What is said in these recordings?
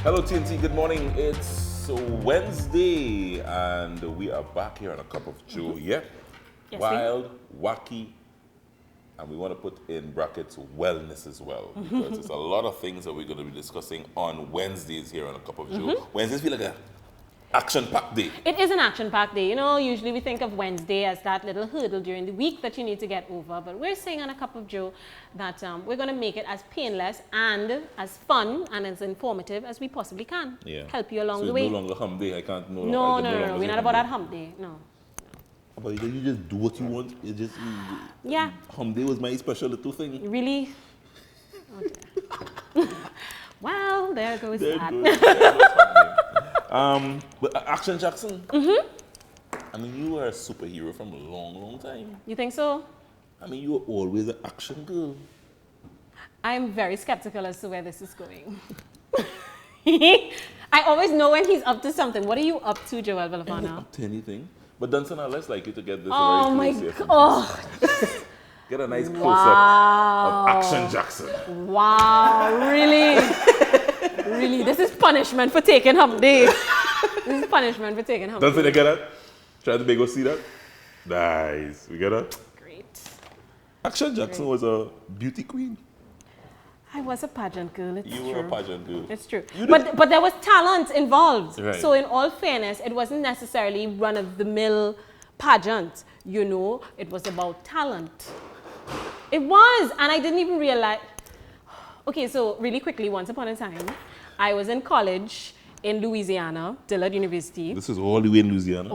Hello TNT, good morning. It's Wednesday and we are back here on a cup of Joe. Yeah? Yes, Wild, wacky, and we want to put in brackets wellness as well. Because there's a lot of things that we're going to be discussing on Wednesdays here on a cup of Joe. Wednesdays feel like a action-packed day. It is an action-packed day. You know, usually we think of Wednesday as that little hurdle during the week that you need to get over. But we're saying on a cup of Joe that we're going to make it as painless and as fun and as informative as we possibly can. Yeah. Help you along So the way. it's no longer hump day. I can't no No. longer We're say not about that hump day. No. But you just do what you want. Yeah. Hump day was my special little thing. Really? Okay. Well, there goes that. But Action Jackson. I mean, you were a superhero from a long, long time. You think so? I mean, you were always an action girl. I'm very skeptical as to where this is going. I always know when he's up to something. What are you up to, Joel I'm not Villafana? up to anything. But Dunson, I'd less like you to get this Oh very my close here from God. this. Get a nice close-up Wow. of Action Jackson. Wow, really? Really? This is punishment for taking hump day. This is punishment for taking hump Dunson, day. you get that? Try to make us see that? Nice. We get that? Great. Action Jackson was a beauty queen. I was a pageant girl, it's You true. were a pageant girl. It's true. You But there was talent involved. Right. So in all fairness, it wasn't necessarily run-of-the-mill pageant. You know, it was about talent. It was, and I didn't even realize. Okay, so really quickly, once upon a time, I was in college in Louisiana, Dillard University. This is all the way in Louisiana.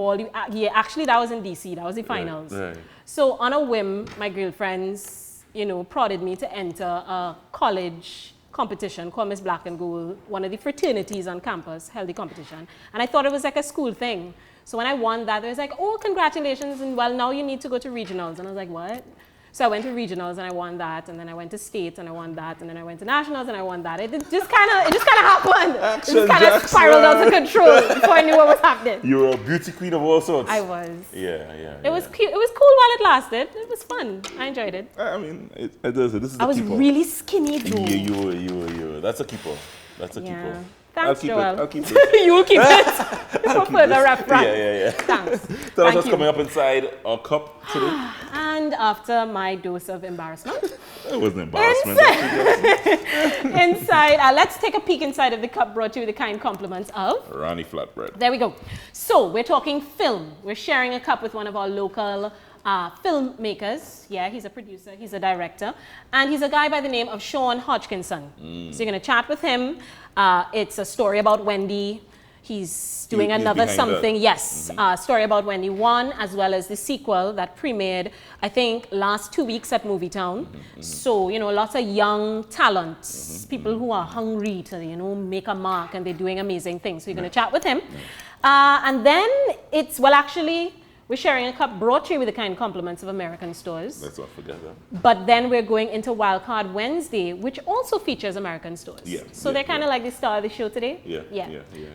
Yeah, actually that was in DC, that was the finals. Right. So on a whim, my girlfriends, you know, prodded me to enter a college competition called Miss Black and Gold. One of the fraternities on campus held the competition. And I thought it was like a school thing. So when I won that, they was like, oh, congratulations, and well, now you need to go to regionals. And I was like, what? So I went to regionals and I won that, and then I went to states and I won that, and then I went to nationals and I won that. It just kind of happened. It just kind of spiraled out of control before I knew what was happening. You were a beauty queen of all sorts. I was. Yeah. It was cute. It was cool while it lasted. It was fun. I enjoyed it. I mean, it does. This is the I was keeper. really skinny though. Yeah, you were. That's a keeper. That's a keeper. Thanks, Joel. I'll keep it. You will keep it for further reference. Yeah. Thanks. Tell us what's coming up inside our cup today. And after my dose of embarrassment, That wasn't embarrassment. inside, let's take a peek inside of the cup brought to you with the kind compliments of Ronnie Flatbread. There we go. So we're talking film. We're sharing a cup with one of our local filmmakers. Yeah, he's a producer, he's a director, and he's a guy by the name of Sean Hodgkinson. So you're gonna chat with him. It's a story about Wendy. He's doing another something. Yes, story about Wendy 1, as well as the sequel that premiered, I think, last 2 weeks at Movietown. So, you know, lots of young talents, people who are hungry to, you know, make a mark, and they're doing amazing things. So you're going to chat with him. And then we're sharing a cup brought to you with the kind compliments of American Stores. Let's not forget that. But then we're going into Wildcard Wednesday, which also features American Stores. Yeah, So they're kind of like the star of the show today. Yeah.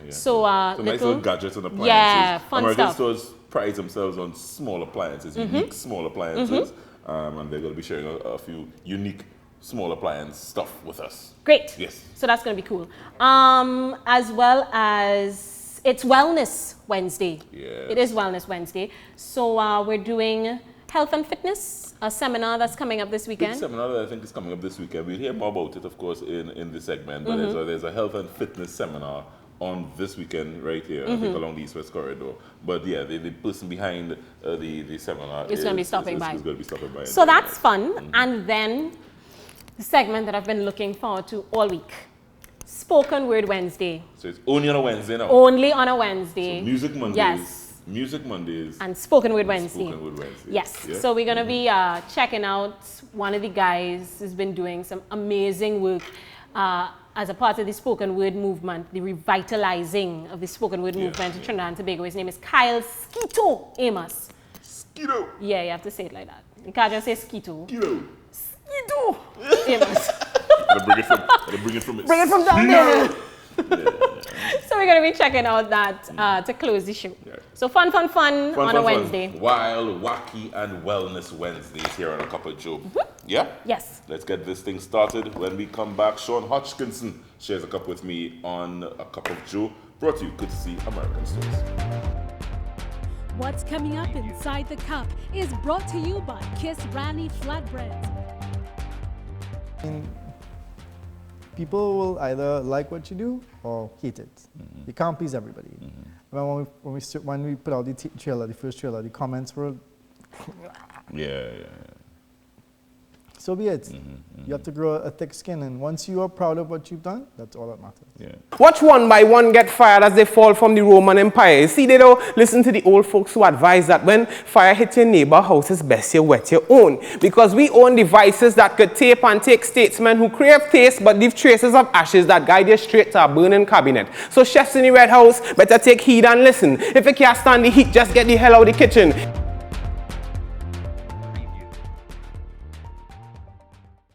So, So nice little gadgets and appliances. Yeah, fun American stuff. Stores pride themselves on small appliances, unique small appliances. And they're going to be sharing a few unique small appliance stuff with us. Great. Yes. So that's going to be cool. As well as it's Wellness Wednesday. Yes. It is Wellness Wednesday. So we're doing health and fitness, a seminar that's coming up this Big weekend. seminar that I think is coming up this weekend. We'll hear more about it, of course, in this segment. But there's a health and fitness seminar on this weekend right here, I think along the East-West corridor. But yeah, the person behind the seminar It's going to be stopping by. Is going to be stopping by. So that's fun. And then the segment that I've been looking forward to all week. Spoken Word Wednesday. So it's only on a Wednesday now. Only on a Wednesday. So Music Mondays. Yes. Music Mondays. And Spoken Word Wednesday. Spoken Word Wednesday. Yes. Yeah? So we're going to be checking out one of the guys who's been doing some amazing work as a part of the spoken word movement, the revitalizing of the spoken word movement in Trinidad and Tobago. His name is Kyle Skeeto Amos. Skeeto. Yeah, you have to say it like that. You can't just say Skeeto. Skeeto. Skeeto Amos. Bring it from it. Bring it from down there. So we're going to be checking out that to close the show. Yeah. So fun on a Wednesday. Wild, wacky, and wellness Wednesdays here on A Cup of Joe. Yeah? Yes. Let's get this thing started. When we come back, Sean Hodgkinson shares a cup with me on A Cup of Joe, brought to you courtesy American Stores. What's coming up inside the cup is brought to you by Kiss Ranny Flatbreads. People will either like what you do or hate it. You can't please everybody. When we put out the trailer, the first trailer, the comments were, Yeah. so be it. You have to grow a thick skin, and once you are proud of what you've done, that's all that matters. Yeah. Watch one by one get fired as they fall from the Roman Empire. You see, they don't listen to the old folks who advise that when fire hits your neighbor house, it's best you wet your own. Because we own devices that could tape and take statesmen who crave taste but leave traces of ashes that guide you straight to a burning cabinet. So chefs in the Red House better take heed and listen. If you can't stand the heat, just get the hell out of the kitchen.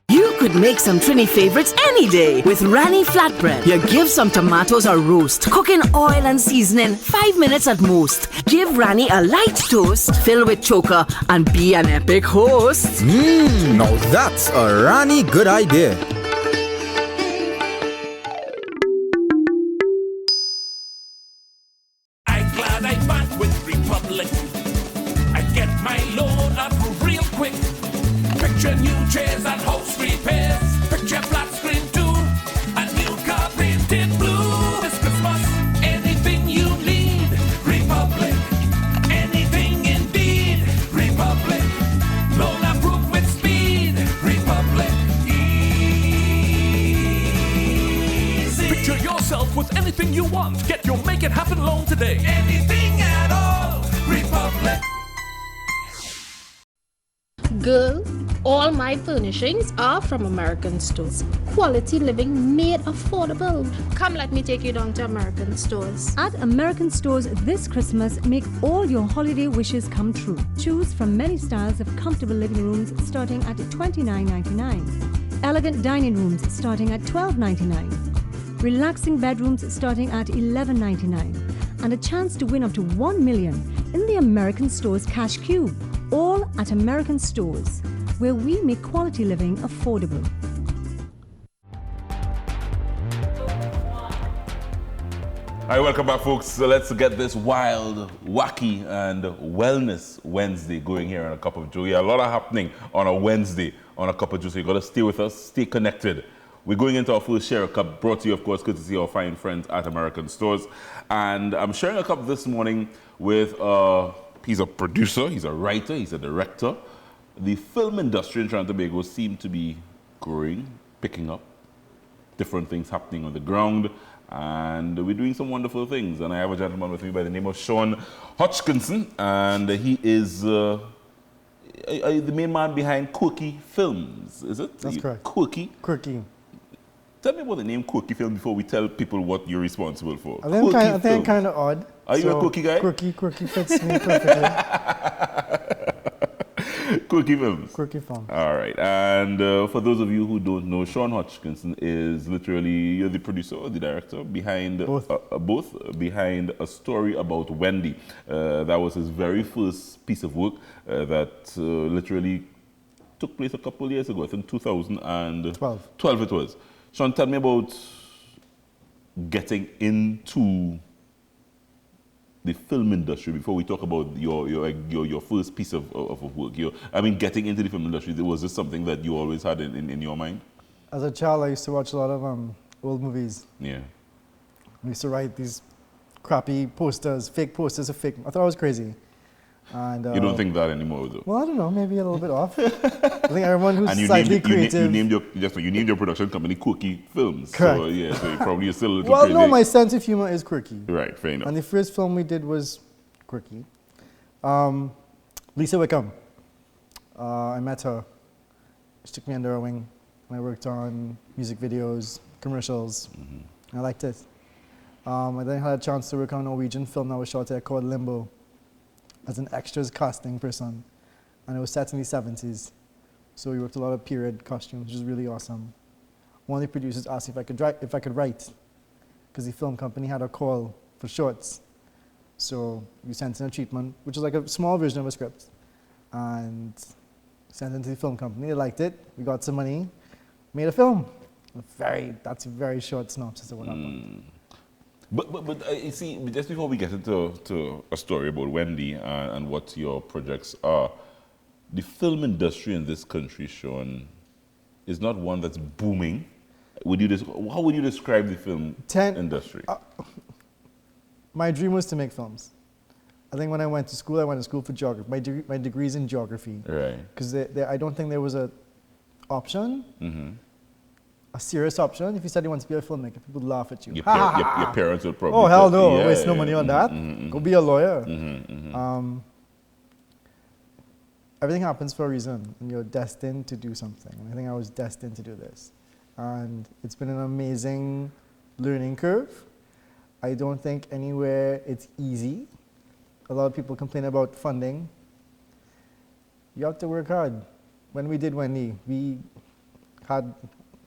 You could make some Trini favorites any day with Ranny Flatbread. You give some tomatoes a roast, cook in oil and seasoning, 5 minutes at most. Give Ranny a light toast, fill with choker, and be an epic host. Now that's a Ranny good idea. I'm glad I back with Republic. I get my load up real quick. Picture new chairs and house repairs. Picture flat screen too. A new car painted blue. This Christmas, anything you need. Republic. Anything indeed. Republic. Loan approved with speed. Republic. Easy. Picture yourself with anything you want. Get your Make It Happen loan today. Anything at all. Republic. Girl, all my furnishings are from American Stores. Quality living made affordable. Come, let me take you down to American Stores. At American Stores this Christmas, make all your holiday wishes come true. Choose from many styles of comfortable living rooms starting at $29.99. Elegant dining rooms starting at $12.99. Relaxing bedrooms starting at $11.99. And a chance to win up to $1 million in the American Stores Cash Cube. All at American Stores, where we make quality living affordable. Hi, welcome back, folks. So let's get this wild, wacky, and wellness Wednesday going here on A Cup of Joe. Yeah, a lot happening on a Wednesday on A Cup of Joe, so you got to stay with us, stay connected. We're going into our first share a cup, brought to you, of course, courtesy of our fine friends at American Stores. And I'm sharing a cup this morning with he's a producer, he's a writer, he's a director. The film industry in Trinidad and Tobago seems to be growing, picking up, different things happening on the ground, and we're doing some wonderful things. And I have a gentleman with me by the name of Sean Hodgkinson, and he is the main man behind Quirky Films, is it? That's correct. Quirky? Quirky. Tell me about the name Quirky Film before we tell people what you're responsible for. I think kind of odd. Are you a quirky guy? Quirky fits me perfectly. Quirky Films. Quirky Film. All right. And for those of you who don't know, Sean Hodgkinson is literally, you're the producer or the director behind both behind a story about Wendy. That was his very first piece of work that literally took place a couple of years ago. I think 2012. 12 it was. Sean, tell me about getting into the film industry before we talk about your first piece of work. Getting into the film industry, was this something that you always had in your mind? As a child, I used to watch a lot of old movies. Yeah. I used to write these crappy posters, fake posters of fake. I thought I was crazy. And, you don't think that anymore, though? Well, I don't know, maybe a little bit off. I think everyone who's slightly creative. You named your production company Quirky Films. Correct. So, yeah, so probably you're still a little well, crazy. no, my sense of humor is quirky. Right, fair enough. And the first film we did was quirky. Lisa Wickham. I met her. She took me under her wing. And I worked on music videos, commercials. I liked it. I then had a chance to work on a Norwegian film that was shot there called Limbo, as an extras casting person, and it was set in the 70s. So we worked a lot of period costumes, which was really awesome. One of the producers asked if I could write, because the film company had a call for shorts. So we sent in a treatment, which is like a small version of a script, and sent it to the film company. They liked it. We got some money, made a film. That's a very short synopsis of what happened. But you see, just before we get into a story about Wendy and what your projects are, the film industry in this country, Sean, is not one that's booming. How would you describe the film industry? My dream was to make films. I think when I went to school for geography. My degree's in geography. Right. Because I don't think there was a option, a serious option. If you said you want to be a filmmaker, people would laugh at you. Your parents would probably. Oh, hell no, waste no money on that. Go be a lawyer. Everything happens for a reason, and you're destined to do something. And I think I was destined to do this. And it's been an amazing learning curve. I don't think anywhere it's easy. A lot of people complain about funding. You have to work hard. When we did Wendy, we had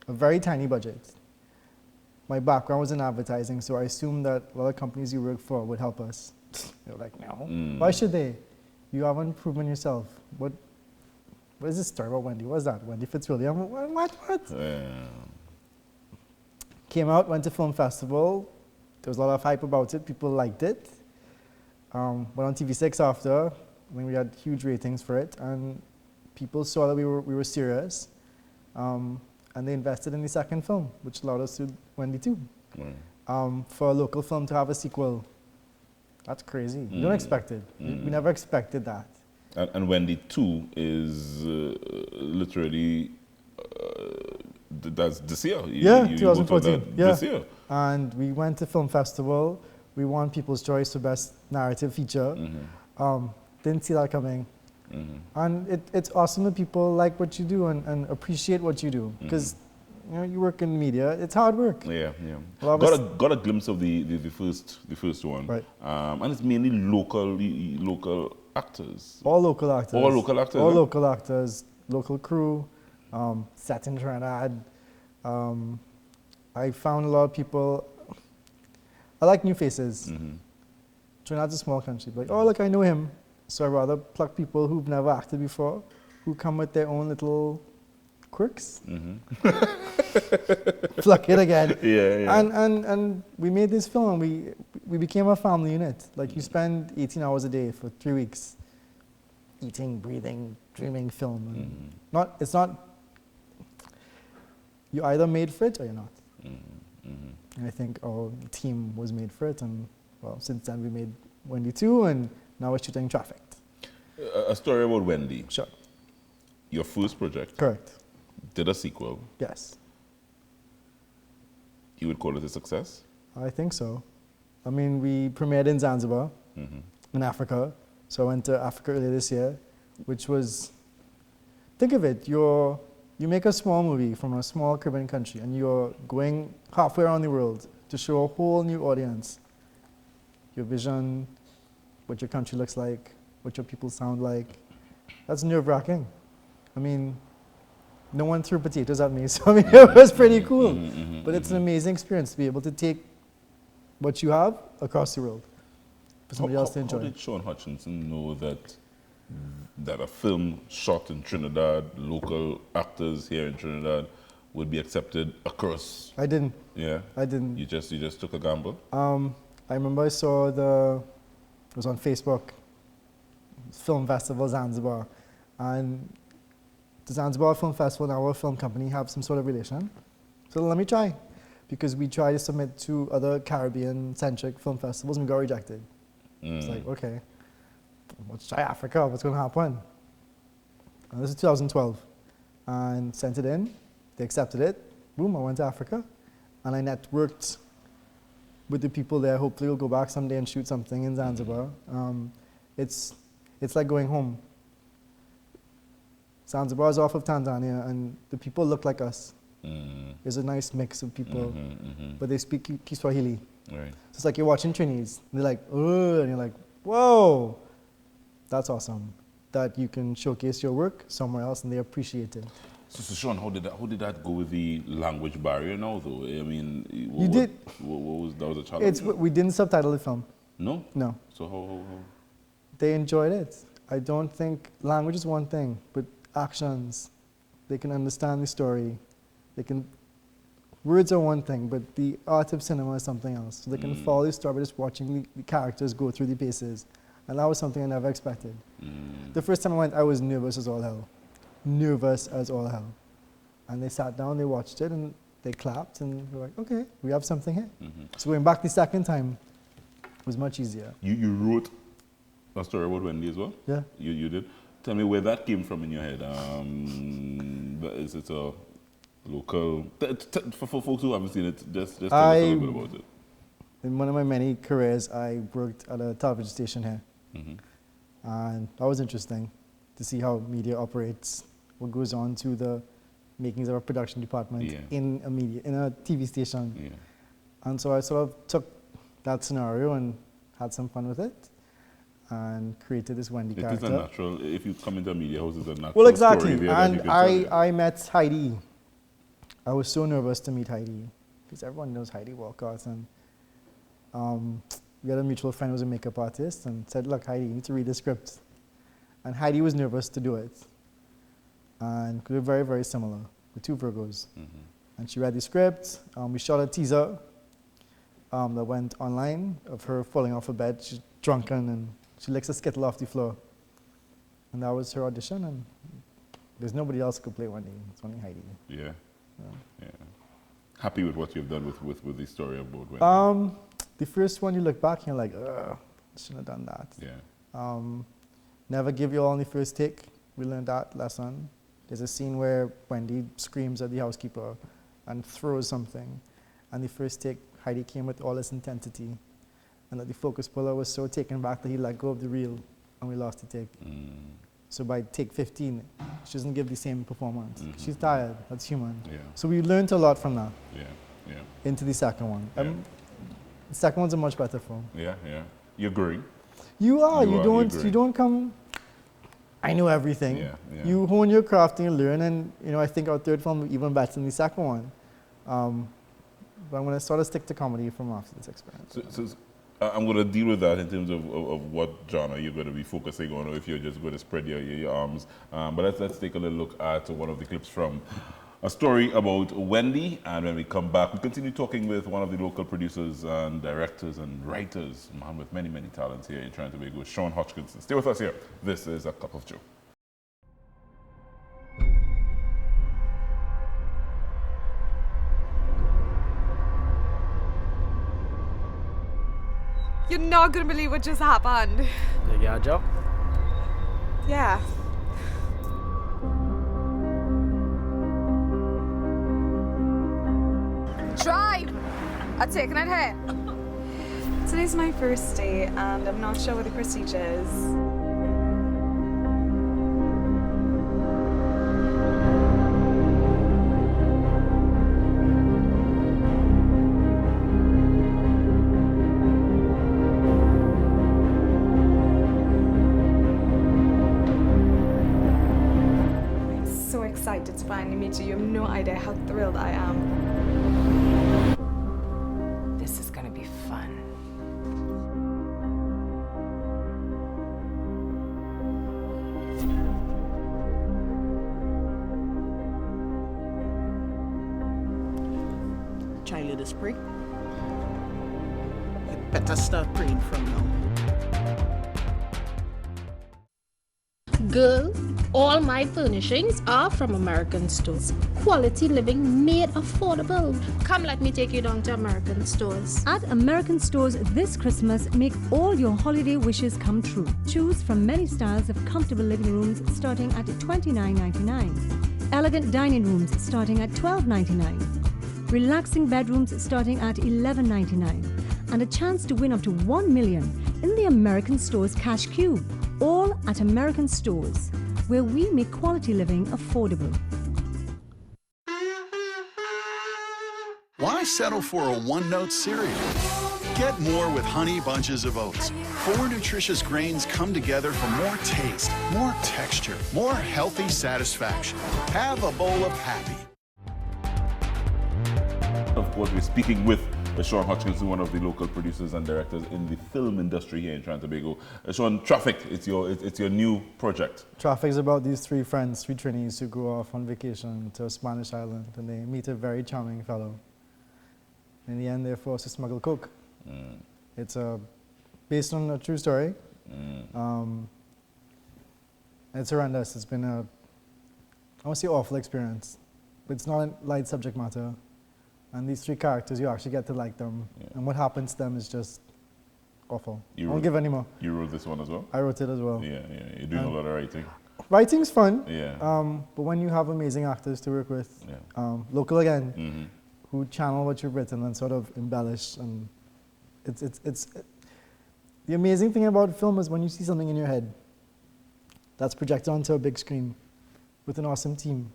a very tiny budget. My background was in advertising, so I assumed that a lot of companies you work for would help us. They're like, no. Why should they? You haven't proven yourself. What is this story about Wendy? What's that? Wendy Fitzwilliam? What? Came out, went to film festival. There was a lot of hype about it. People liked it. Went on TV6 after. I mean, we had huge ratings for it, and people saw that we were serious, and they invested in the second film, which allowed us to do Wendy 2. For a local film to have a sequel, that's crazy. You don't expect it. We never expected that. And Wendy 2 is literally that's this year. You 2014. This year. And we went to film festival. We won People's Choice for Best Narrative Feature. Didn't see that coming. And it's awesome that people like what you do and appreciate what you do. Because you work in media, it's hard work. Yeah. Got a glimpse of the first one. Right. And it's mainly local actors. All local actors. All local actors. All local actors, local crew, set in Trinidad. I found a lot of people. I like new faces. Trinidad's a small country. Like, oh, look, I know him. So I'd rather pluck people who've never acted before, who come with their own little quirks. Pluck it again. Yeah. And we made this film, and we became a family unit. Like, you spend 18 hours a day for 3 weeks, eating, breathing, dreaming film. And it's not, you're either made for it or you're not. And I think our team was made for it, and well, since then we made Wendy 2, and now we're shooting Trafficked. A story about Wendy. Sure. Your first project. Correct. Did a sequel. Yes. You would call it a success? I think so. I mean, we premiered in Zanzibar, in Africa. So I went to Africa earlier this year, which was, think of it, you make a small movie from a small Caribbean country, and you're going halfway around the world to show a whole new audience your vision, what your country looks like, what your people sound like. That's nerve-wracking. I mean, no one threw potatoes at me, so I mean, it was pretty cool. But it's an amazing experience to be able to take what you have across the world for somebody else to enjoy. How did Sean Hutchinson know that a film shot in Trinidad, local actors here in Trinidad, would be accepted across? I didn't. Yeah? I didn't. You just took a gamble? I remember I saw it was on Facebook, Film Festival Zanzibar, and the Zanzibar Film Festival and our film company have some sort of relation. So let me try, because we tried to submit to other Caribbean-centric film festivals and we got rejected. It's like, okay, let's try Africa, what's going to happen? And this is 2012, and sent it in, they accepted it, boom, I went to Africa, and I networked with the people there. Hopefully we'll go back someday and shoot something in Zanzibar. It's like going home. Zanzibar is off of Tanzania, and the people look like us. There's a nice mix of people, but they speak Kiswahili. Right. So it's like you're watching Trinis, and they're like, oh, and you're like, whoa, that's awesome. That you can showcase your work somewhere else and they appreciate it. So Sean, how did that go with the language barrier now, though? I mean, that was a challenge? We didn't subtitle the film. No? No. So how? They enjoyed it. I don't think language is one thing, but actions. They can understand the story. Words are one thing, but the art of cinema is something else. So they can follow the story by just watching the characters go through the paces. And that was something I never expected. The first time I went, I was nervous as all hell. Nervous as all hell. And they sat down, they watched it, and they clapped, and we were like, okay, we have something here. So going back the second time was much easier. You wrote a story about Wendy as well? Yeah. You did? Tell me where that came from in your head. Is it a local... For folks who haven't seen it, just tell us a little bit about it. In one of my many careers, I worked at a television station here. And that was interesting to see how media operates, what goes on to the makings of a production department in a TV station. Yeah. And so I sort of took that scenario and had some fun with it and created this Wendy character. It is a natural, if you come into a media house, it's a natural well, exactly. story there And that you can tell. I met Heidi. I was so nervous to meet Heidi because everyone knows Heidi Walcott. And we had a mutual friend who was a makeup artist and said, look, Heidi, you need to read the script. And Heidi was nervous to do it. And we were very, very similar. We're two Virgos. And she read the script. We shot a teaser that went online of her falling off a bed. She's drunken and she licks a skittle off the floor. And that was her audition. And there's nobody else who could play Wendy. It's only Heidi. Yeah. Happy with what you've done with the story about Wendy? The first one, you look back and you're like, ugh, I shouldn't have done that. Yeah. Never give you all on the first take. We learned that lesson. There's a scene where Wendy screams at the housekeeper and throws something. And the first take, Heidi came with all this intensity. And that the focus puller was so taken back that he let go of the reel and we lost the take. So by take 15, she doesn't give the same performance. She's tired, that's human. Yeah. So we learned a lot from that Yeah. into the second one. Yeah. The second one's a much better film. Yeah. You're growing. You are. You're You don't come, I know everything. Yeah. You hone your craft and you learn, and I think our third film will be even better than the second one. But I'm going to sort of stick to comedy from after this experience. So I'm going to deal with that in terms of what genre you're going to be focusing on, or if you're just going to spread your arms. But let's take a little look at one of the clips from a story about Wendy, and when we come back, we continue talking with one of the local producers and directors and writers, a man with many, many talents here in Trinidad and Tobago, Sean Hodgkinson. Stay with us here. This is A Cup of Joe. You're not gonna believe what just happened. You got a job? Yeah. Drive! I'm taking it here. Today's my first day and I'm not sure what the procedure is. Excited to finally meet you. You have no idea how thrilled I am. This is gonna be fun. Child is pray. You better start praying from now. Girl, all my furnishings are from American Stores. Quality living made affordable. Come, let me take you down to American Stores. At American Stores this Christmas, make all your holiday wishes come true. Choose from many styles of comfortable living rooms starting at $29.99. Elegant dining rooms starting at $12.99. Relaxing bedrooms starting at $11.99. And a chance to win up to $1 million in the American Stores Cash Cube. All at American Stores, where we make quality living affordable. Why settle for a one-note cereal? Get more with Honey Bunches of Oats. 4 nutritious grains come together for more taste, more texture, more healthy satisfaction. Have a bowl of happy. Of course, we're speaking with Sean Hodgkinson, one of the local producers and directors in the film industry here in Trinidad and Tobago. Sean, Traffic, it's your new project. Traffic is about these 3 friends, 3 trainees who go off on vacation to a Spanish island, and they meet a very charming fellow. In the end, they're forced to smuggle coke. It's based on a true story. It's horrendous. It's been I won't say awful experience, but it's not a light subject matter. And these 3 characters, you actually get to like them. Yeah. And what happens to them is just awful. I won't give any more. You wrote this one as well? I wrote it as well. Yeah. You're doing a lot of writing. Writing's fun. Yeah. But when you have amazing actors to work with, local again, who channel what you've written and sort of embellish, and it's the amazing thing about film is when you see something in your head that's projected onto a big screen with an awesome team.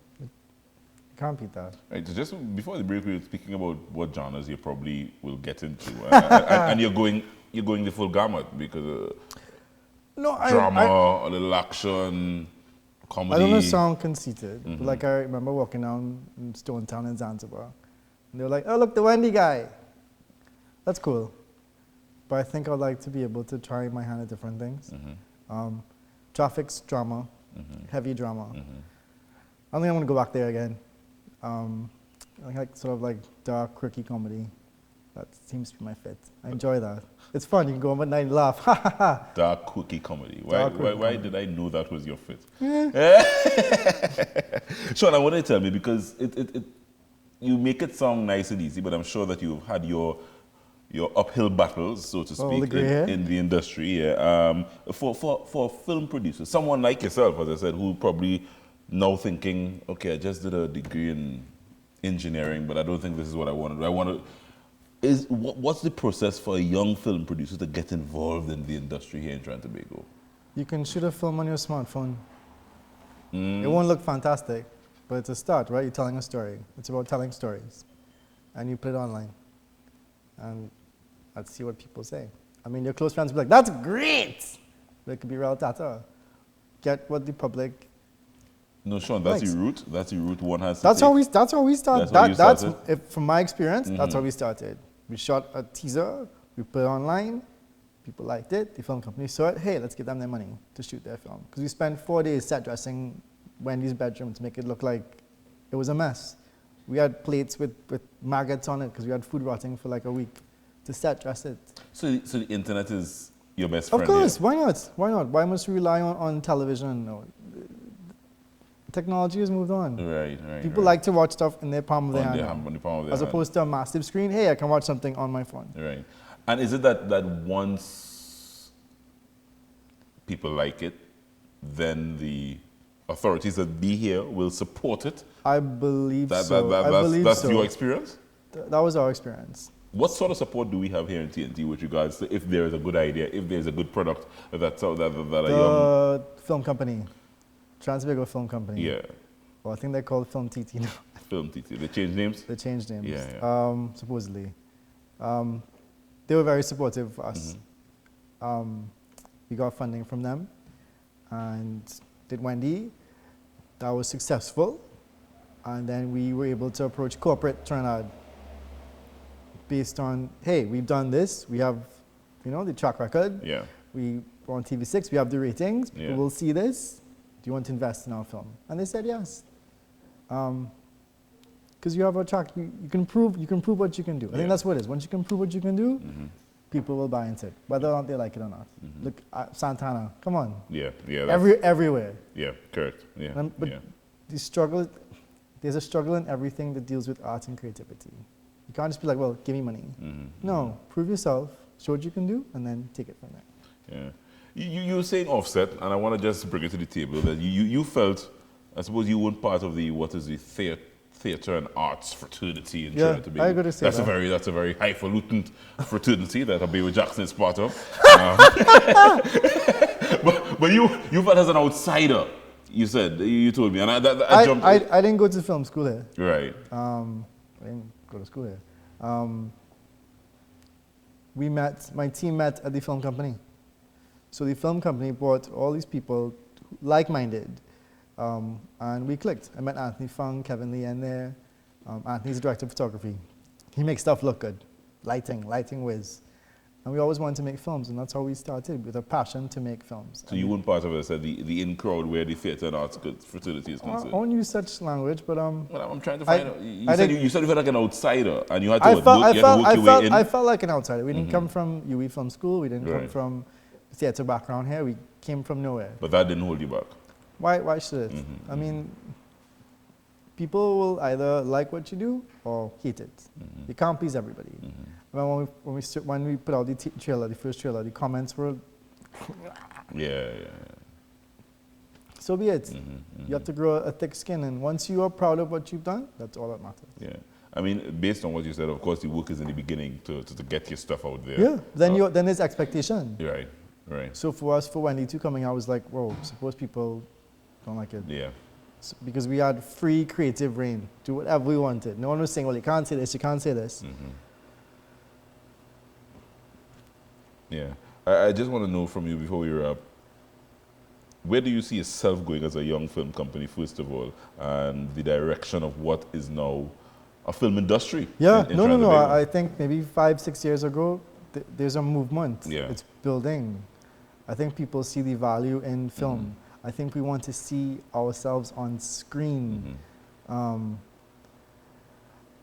Can't beat that. Right, so just before the break, we were speaking about what genres you probably will get into, and you're going the full gamut because drama, a little action, comedy. I don't want to sound conceited, but like I remember walking down in Stone Town in Zanzibar, and they were like, "Oh, look, the Wendy guy." That's cool, but I think I'd like to be able to try my hand at different things. Traffic's drama, heavy drama. I don't think I'm gonna go back there again. Like sort of like dark, quirky comedy. That seems to be my fit. I enjoy that. It's fun. You can go home at night and laugh. Dark, quirky comedy. Why did I know that was your fit? Sean, I want you to tell me, because you make it sound nice and easy, but I'm sure that you've had your uphill battles, so to speak, in the industry. Yeah. For film producers, someone like yourself, as I said, who probably now thinking, okay, I just did a degree in engineering, but I don't think this is what I want to do. What's the process for a young film producer to get involved in the industry here in Trinidad and Tobago? You can shoot a film on your smartphone. It won't look fantastic, but it's a start, right? You're telling a story. It's about telling stories. And you put it online. And let's see what people say. I mean, your close friends will be like, that's great! But it could be real tata. Get what the public. No, Sean, that's the route. That's the route one has to that's take. How we started. That's from my experience, that's how we started. We shot a teaser, we put it online, people liked it, the film company saw it, hey, let's give them their money to shoot their film. Because we spent 4 days set dressing Wendy's bedroom to make it look like it was a mess. We had plates with maggots on it because we had food rotting for like a week to set dress it. So the internet is your best friend? Of course, here. Why not? Why not? Why must we rely on television? No. Technology has moved on. Right. People like to watch stuff in their palm of their hand. On the palm of their as hand. Opposed to a massive screen. Hey, I can watch something on my phone. Right. And is it that once people like it, then the authorities that be here will support it? I believe so. That's your experience? That was our experience. What sort of support do we have here in TNT with regards to if there is a good idea, if there's a good product the film company. Trans-Tobago Film Company. Yeah. Well, I think they're called Film TT now. Film TT. They changed names? They changed names. Yeah. Supposedly. They were very supportive of us. We got funding from them and did Wendy. That was successful. And then we were able to approach corporate Trinidad based on, hey, we've done this. We have, the track record. Yeah. We were on TV6. We have the ratings. People will see this. Do you want to invest in our film? And they said yes. Because you have a track, you can prove what you can do. I think that's what it is. Once you can prove what you can do, people will buy into it, whether or not they like it or not. Look, Santana, come on. Yeah. Everywhere. Yeah, correct. Yeah. But the struggle, there's a struggle in everything that deals with art and creativity. You can't just be like, well, give me money. No, prove yourself, show what you can do, and then take it from there. Yeah. You were saying offset, and I want to just bring it to the table that you felt, I suppose you weren't part of the theatre and arts fraternity in Trinidad and Tobago. I agree to say that's a very highfalutin fraternity that Abewa Jackson is part of. but you felt as an outsider. You said you told me, and I jumped. I didn't go to film school here. Right. I didn't go to school here. My team met at the film company. So the film company brought all these people like-minded, and we clicked. I met Anthony Fung, Kevin Lee in there. Anthony's the director of photography. He makes stuff look good. Lighting whiz. And we always wanted to make films, and that's how we started, with a passion to make films. So you weren't part of it, said the in-crowd where the theatre and arts fraternity is concerned? I won't use such language, but Well, I'm trying to find out. You said you felt like an outsider, and you had to work your way in. I felt like an outsider. We didn't come from UE Film School. We didn't come from theatre background here. We came from nowhere. But that didn't hold you back? Why should it? I mean, people will either like what you do or hate it. You can't please everybody. When we put out the trailer, the first trailer, the comments were... yeah. So be it. You have to grow a thick skin, and once you are proud of what you've done, that's all that matters. Yeah. I mean, based on what you said, of course, the work is in the beginning to get your stuff out there. Yeah. Then there's expectation. Right. So for us, for Wendy 2 coming out, I was like, whoa, suppose people don't like it. Yeah. So, because we had free creative reign, do whatever we wanted. No one was saying, well, you can't say this, you can't say this. Yeah. I just want to know from you before we wrap, where do you see yourself going as a young film company, first of all, and the direction of what is now a film industry? Yeah, no. I think maybe 5-6 years ago, there's a movement. Yeah. It's building. I think people see the value in film. I think we want to see ourselves on screen.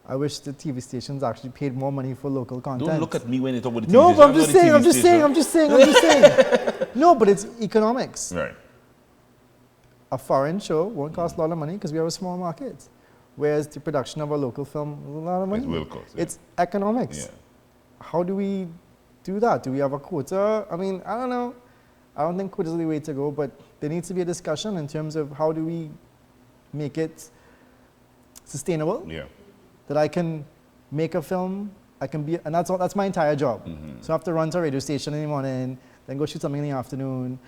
I wish the TV stations actually paid more money for local content. Don't look at me when you talk about the TV No, station. but I'm just saying. No, but it's economics. Right. A foreign show won't cost a lot of money because we have a small market. Whereas the production of a local film is a lot of money. It will cost. Yeah. It's economics. Yeah. How do we do that? Do we have a quota? I mean, I don't know. I don't think quota is the way to go, but there needs to be a discussion in terms of how do we make it sustainable. Yeah. That I can make a film, and that's my entire job. So I have to run to a radio station in the morning, then go shoot something in the afternoon,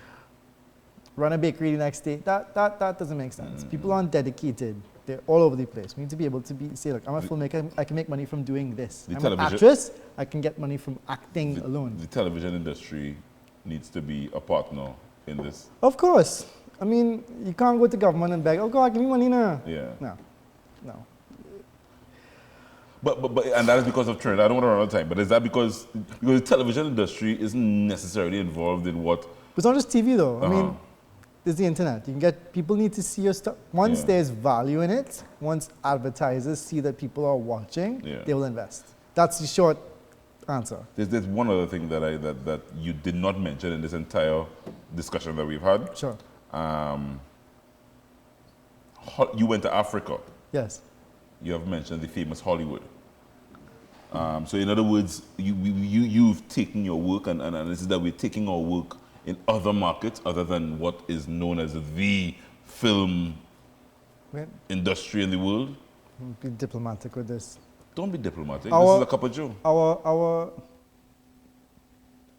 run a bakery the next day. That doesn't make sense. People aren't dedicated. They're all over the place. We need to be able to say, look, I'm a filmmaker, I can make money from doing this. I'm an actress, I can get money from acting alone. The television industry needs to be a partner in this. Of course. I mean, you can't go to government and beg, oh God, give me money now. Yeah. No. But and that is because of trend. I don't want to run out of time, but is that because the television industry isn't necessarily involved in what... It's not just TV though. I mean, there's the internet. People need to see your stuff. Once there's value in it, once advertisers see that people are watching, they will invest. That's the short answer. There's one other thing that you did not mention in this entire discussion that we've had. Sure. You went to Africa. Yes. You have mentioned the famous Hollywood. So in other words, you've taken your work, and this is that we're taking our work in other markets other than what is known as the film industry in the world. Be diplomatic with this. Don't be diplomatic. This is a cup of Joe. Our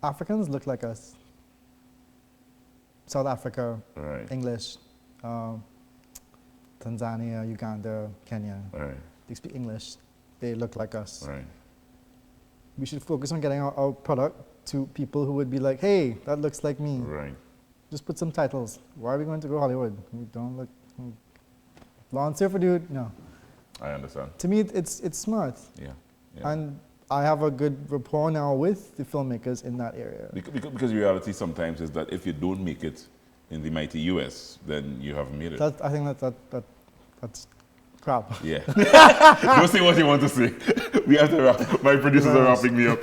Africans look like us. South Africa, English, Tanzania, Uganda, Kenya. They speak English. They look like us. We should focus on getting our product to people who would be like, hey, that looks like me. Just put some titles. Why are we going to go Hollywood? We don't look... Lawn Surfer Dude? No. I understand. To me, it's smart. Yeah. And I have a good rapport now with the filmmakers in that area. Because the reality sometimes is that if you don't make it in the mighty US, then you haven't made it. I think that's crap. Yeah. Don't say what you want to say. We have to wrap. My producers are wrapping me up.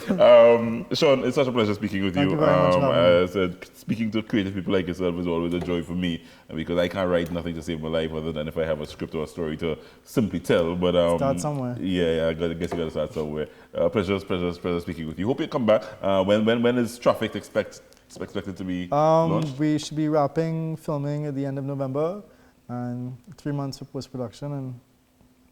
Sean, it's such a pleasure speaking with Thank you. You very much, I said, speaking to creative people like yourself is always a joy for me, because I can't write nothing to save my life other than if I have a script or a story to simply tell. But start somewhere. Yeah, I guess you got to start somewhere. Pleasure speaking with you. Hope you come back. When is Traffic expected to be launched? We should be wrapping filming at the end of November, and 3 months of post-production, and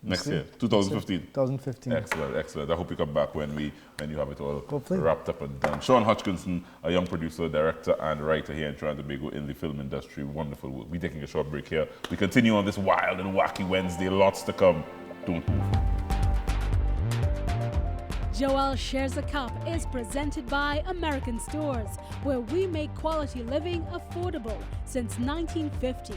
next year, 2015. 2015. Excellent. I hope you come back when you have it all Hopefully. wrapped up and done. Sean Hodgkinson, a young producer, director, and writer here in Trinidad and Tobago in the film industry. Wonderful work. We're taking a short break here. We continue on this wild and wacky Wednesday. Lots to come. Don't move. Joel Shares a Cup is presented by American Stores, where we make quality living affordable since 1950.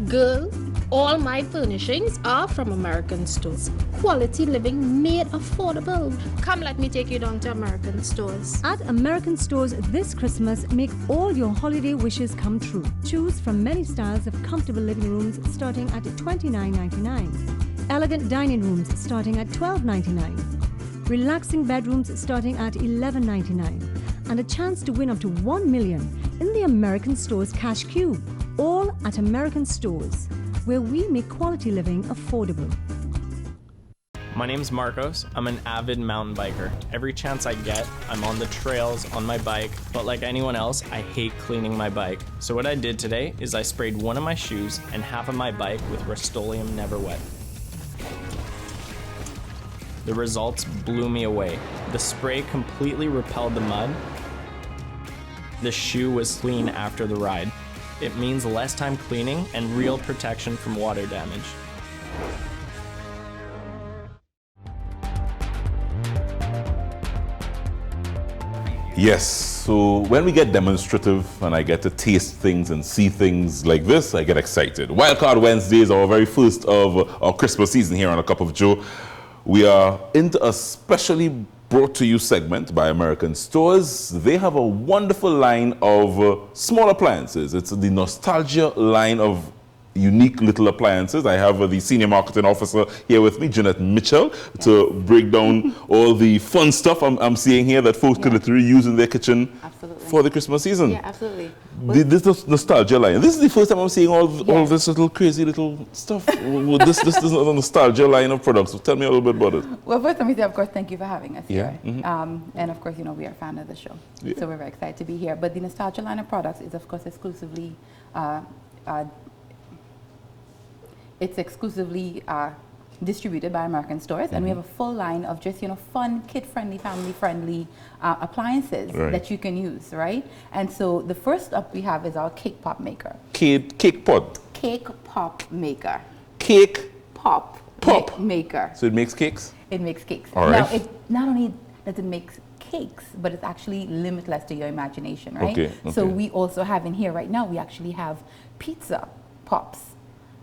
Girl, all my furnishings are from American Stores. Quality living made affordable. Come, let me take you down to American Stores. At American Stores this Christmas, make all your holiday wishes come true. Choose from many styles of comfortable living rooms starting at $29.99. Elegant dining rooms starting at $12.99. Relaxing bedrooms starting at $11.99. And a chance to win up to $1 million in the American Stores Cash Cube. All at American Stores, where we make quality living affordable. My name's Marcos. I'm an avid mountain biker. Every chance I get, I'm on the trails on my bike, but like anyone else, I hate cleaning my bike. So what I did today is I sprayed one of my shoes and half of my bike with Rust-Oleum Never Wet. The results blew me away. The spray completely repelled the mud. The shoe was clean after the ride. It means less time cleaning and real protection from water damage. Yes, so when we get demonstrative and I get to taste things and see things like this, I get excited. Wildcard Wednesdays, our very first of our Christmas season here on A Cup of Joe. We are into a specially brought to you segment by American Stores. They have a wonderful line of small appliances. It's the nostalgia line of unique little appliances. I have the senior marketing officer here with me, Jeanette Mitchell, to break down all the fun stuff I'm seeing here that folks can literally use in their kitchen for the Christmas season. Yeah, absolutely. This nostalgia line. This is the first time I'm seeing all this little crazy little stuff. This is a nostalgia line of products. So tell me a little bit about it. Well, first let me say, of course, thank you for having us here. Mm-hmm. And of course, you know, we are a fan of the show. So we're very excited to be here. But the nostalgia line of products is, of course, exclusively distributed by American Stores, and we have a full line of just, you know, fun, kid-friendly, family-friendly appliances that you can use, right? And so the first up we have is our cake pop maker. Cake pot? Cake pop maker. Cake pop maker. So it makes cakes? It makes cakes. All right. Now, it not only does it make cakes, but it's actually limitless to your imagination, right? Okay. So we also have in here right now, we actually have pizza pops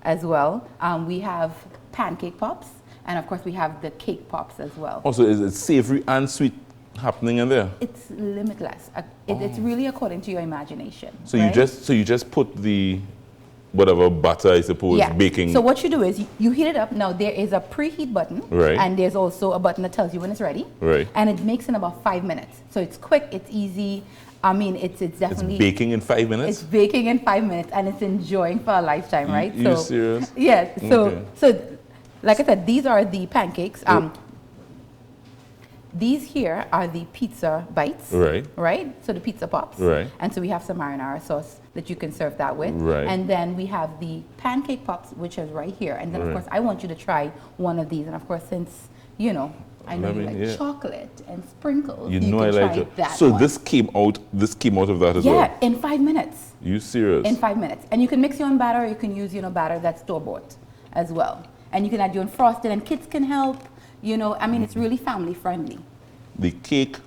as well. We have pancake pops, and of course we have the cake pops as well. Also, is it savory and sweet happening in there? It's limitless. It's really according to your imagination. So right? you just put the whatever butter, I suppose, baking. So what you do is you heat it up. Now there is a preheat button, and there's also a button that tells you when it's ready. Right. And it makes in about 5 minutes. So it's quick, it's easy. I mean, it's definitely... It's baking in 5 minutes? It's baking in 5 minutes, and it's enjoying for a lifetime, right? You serious? Yes. So, like I said, these are the pancakes. These here are the pizza bites. Right? So the pizza pops. Right. And so we have some marinara sauce that you can serve that with. Right. And then we have the pancake pops, which is right here. And then, of course, I want you to try one of these. And, of course, since, you know, I know you like chocolate and sprinkles. You know I like it. That so one. this came out of that as well? Yeah, in 5 minutes. You serious? In 5 minutes. And you can mix your own batter, or you can use, you know, batter that's store-bought as well. And you can add your own frosting, and kids can help. You know, I mean, it's really family-friendly. The cake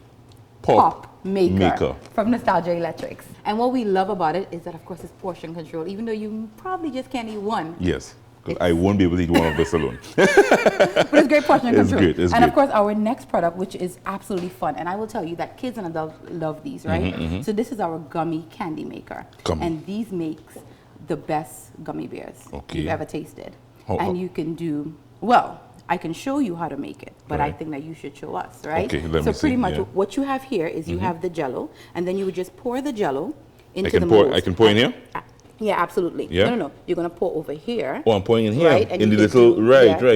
pop maker from Nostalgia Electrics. And what we love about it is that, of course, it's portion control, even though you probably just can't eat one. Yes. I won't be able to eat one of this alone. But it's great portion control. It's great. And of course, our next product, which is absolutely fun, and I will tell you that kids and adults love these, right? So this is our gummy candy maker. And these makes the best gummy bears you've ever tasted. And you can do, well, I can show you how to make it, but I think that you should show us, right? Okay, let me so see, pretty much what you have here is you have the Jell-O, and then you would just pour the Jell-O into the mold. I can pour in here? Yeah, absolutely. Yeah? No. You're going to pour over here. Oh, I'm pouring in here? Right? And in the little,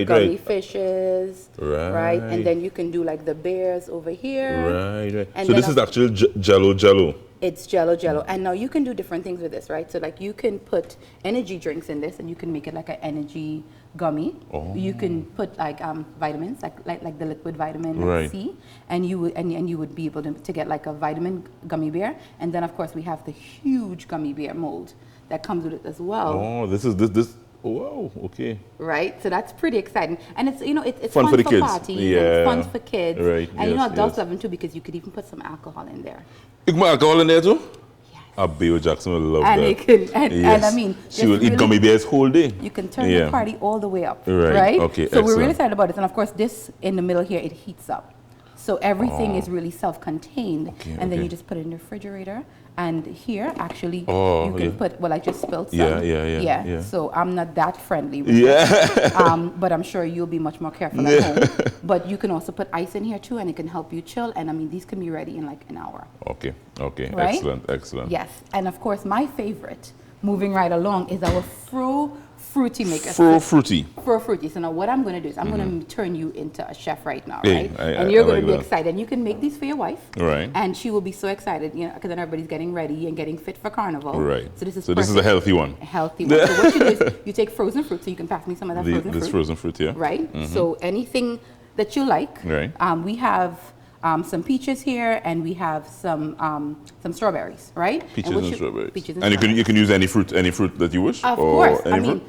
gummy fishes. Right. And then you can do like the bears over here. Right. And so this is actually Jell-O. It's Jell-O. And now you can do different things with this, right? So like you can put energy drinks in this, and you can make it like an energy gummy. You can put like vitamins, like the liquid vitamin C, and you would be able to get like a vitamin gummy bear. And then of course we have the huge gummy bear mold that comes with it as well. Oh, this Oh, wow, okay. Right, so that's pretty exciting, and it's it's fun for the kids. Parties, Yeah, and it's fun for kids, right. And yes, adults love them too because you could even put some alcohol in there. You can put alcohol in there too? Yes. Bill Jackson will love and that. It can, and I mean, she will eat gummy bears whole day. You can turn the party all the way up, right? Right. Okay. So we're really excited about it, and of course, this in the middle here it heats up, so everything is really self-contained, and then you just put it in the refrigerator. And here, actually, you can put, well, I just spilled some. Yeah. So I'm not that friendly with it. But I'm sure you'll be much more careful at home. But you can also put ice in here too, and it can help you chill. And I mean, these can be ready in like an hour. Okay. Right? Excellent. Yes. And of course, my favorite, moving right along, is our fruity maker. Fruity. So now what I'm going to do is I'm going to turn you into a chef right now, right? And you're going to be excited. And you can make these for your wife. Right. And she will be so excited, because then everybody's getting ready and getting fit for carnival. Right. So this is this is a healthy one. A healthy one. So what you do is you take frozen fruit, so you can pass me some of that frozen fruit. This frozen fruit, yeah. Right. So anything that you like. Right. We have some peaches here, and we have some strawberries, right? Peaches and strawberries. Peaches and you can use any fruit that you wish. Of course. I mean,